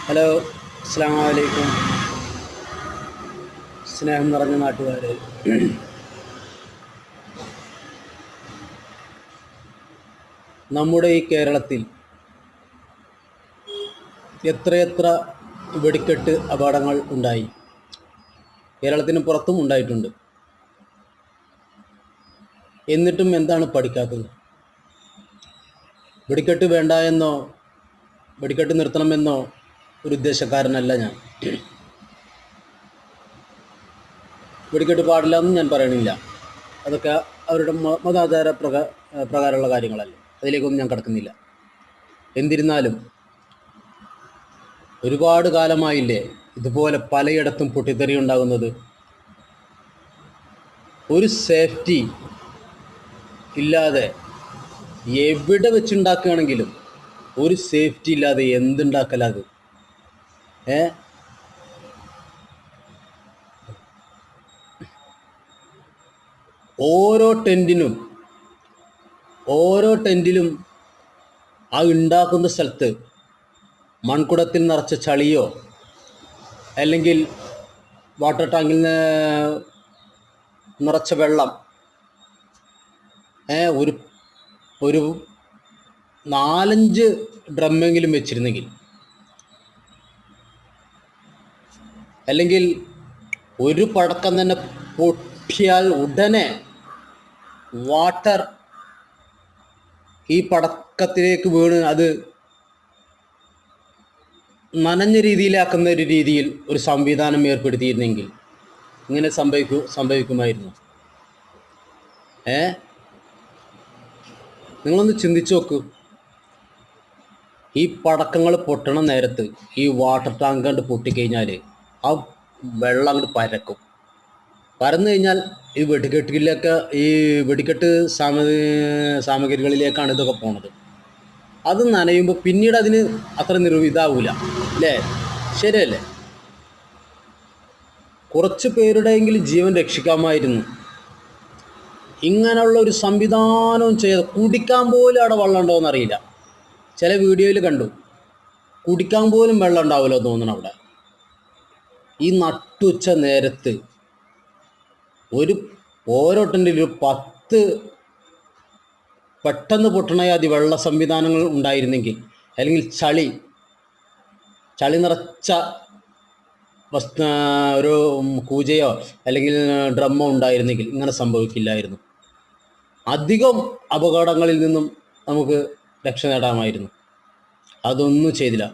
Hello, അസ്സലാമു അലൈക്കും. സ്നേഹം നിറഞ്ഞ നാട്ടുകാരെ, നമ്മുടെ ഈ കേരളത്തിൽ എത്രയെത്ര വെടിക്കെട്ട് അപകടങ്ങൾ ഉണ്ടായി. കേരളത്തിന് പുറത്തും ഉണ്ടായിട്ടുണ്ട്. എന്നിട്ടും എന്താണ് പഠിക്കാത്തത്? വെടിക്കെട്ട് വേണ്ട എന്നോ വെടിക്കെട്ട് നിർത്തണമെന്നോ ഒരു ഉദ്ദേശക്കാരനല്ല ഞാൻ. വെടിക്കെട്ട് പാടില്ല എന്നും ഞാൻ പറയണില്ല. അതൊക്കെ അവരുടെ മതാചാര പ്രകാരമുള്ള കാര്യങ്ങളല്ലേ. അതിലേക്കൊന്നും ഞാൻ കടക്കുന്നില്ല. എന്നിരുന്നാലും ഒരുപാട് കാലമായില്ലേ ഇതുപോലെ പലയിടത്തും പൊട്ടിത്തെറി ഉണ്ടാകുന്നത്. ഒരു സേഫ്റ്റി ഇല്ലാതെ എവിടെ വെച്ചുണ്ടാക്കുകയാണെങ്കിലും ഒരു സേഫ്റ്റി ഇല്ലാതെ എന്തുണ്ടാക്കലത്? ഓരോ ടെൻറ്റിലും ആ ഉണ്ടാക്കുന്ന സ്ഥലത്ത് മൺകുടത്തിൽ നിറച്ച ചളിയോ അല്ലെങ്കിൽ വാട്ടർ ടാങ്കിൽ നിറച്ച വെള്ളം ഒരു ഒരു 4-5 ഡ്രമ്മെങ്കിലും വെച്ചിരുന്നെങ്കിൽ, അല്ലെങ്കിൽ ഒരു പടക്കം തന്നെ പൊട്ടിയാൽ ഉടനെ വാട്ടർ ഈ പടക്കത്തിലേക്ക് വീണ് അത് നനഞ്ഞ രീതിയിലാക്കുന്ന ഒരു രീതിയിൽ ഒരു സംവിധാനം ഏർപ്പെടുത്തിയിരുന്നെങ്കിൽ ഇങ്ങനെ സംഭവിക്കുമായിരുന്നു. നിങ്ങളൊന്ന് ചിന്തിച്ചു നോക്കൂ. ഈ പടക്കങ്ങൾ പൊട്ടണ നേരത്ത് ഈ വാട്ടർ ടാങ്ക് കണ്ട് പൊട്ടിക്കഴിഞ്ഞാൽ ആ വെള്ളം അങ്ങോട്ട് പരന്നു കഴിഞ്ഞാൽ ഈ വെടിക്കെട്ട് സാമഗ്രികളിലേക്കാണ് ഇതൊക്കെ പോണത്. അത് നനയുമ്പോൾ പിന്നീട് അതിന് അത്ര ഇതാവൂല അല്ലേ? ശരിയല്ലേ? കുറച്ച് പേരുടെയെങ്കിലും ജീവൻ രക്ഷിക്കാമായിരുന്നു. ഇങ്ങനെയുള്ള ഒരു സംവിധാനവും ചെയ്ത് കുടിക്കാൻ പോലും അവിടെ വെള്ളം ഉണ്ടോ എന്നറിയില്ല. ചില വീഡിയോയിൽ കണ്ടു, കുടിക്കാൻ പോലും വെള്ളം ഉണ്ടാവില്ലോ തോന്നണം അവിടെ. ഈ നട്ടുച്ച നേരത്ത് ഓരോ ടെൻറ്റിൽ 10 പെട്ടെന്ന് പൊട്ടണയാതി വെള്ള സംവിധാനങ്ങൾ ഉണ്ടായിരുന്നെങ്കിൽ, അല്ലെങ്കിൽ ചളി നിറച്ച ഒരു കൂജയോ അല്ലെങ്കിൽ ഡ്രമ്മോ ഉണ്ടായിരുന്നെങ്കിൽ ഇങ്ങനെ സംഭവിക്കില്ലായിരുന്നു. അധികം അപകടങ്ങളിൽ നിന്നും നമുക്ക് രക്ഷ നേടാമായിരുന്നു. അതൊന്നും ചെയ്തില്ല.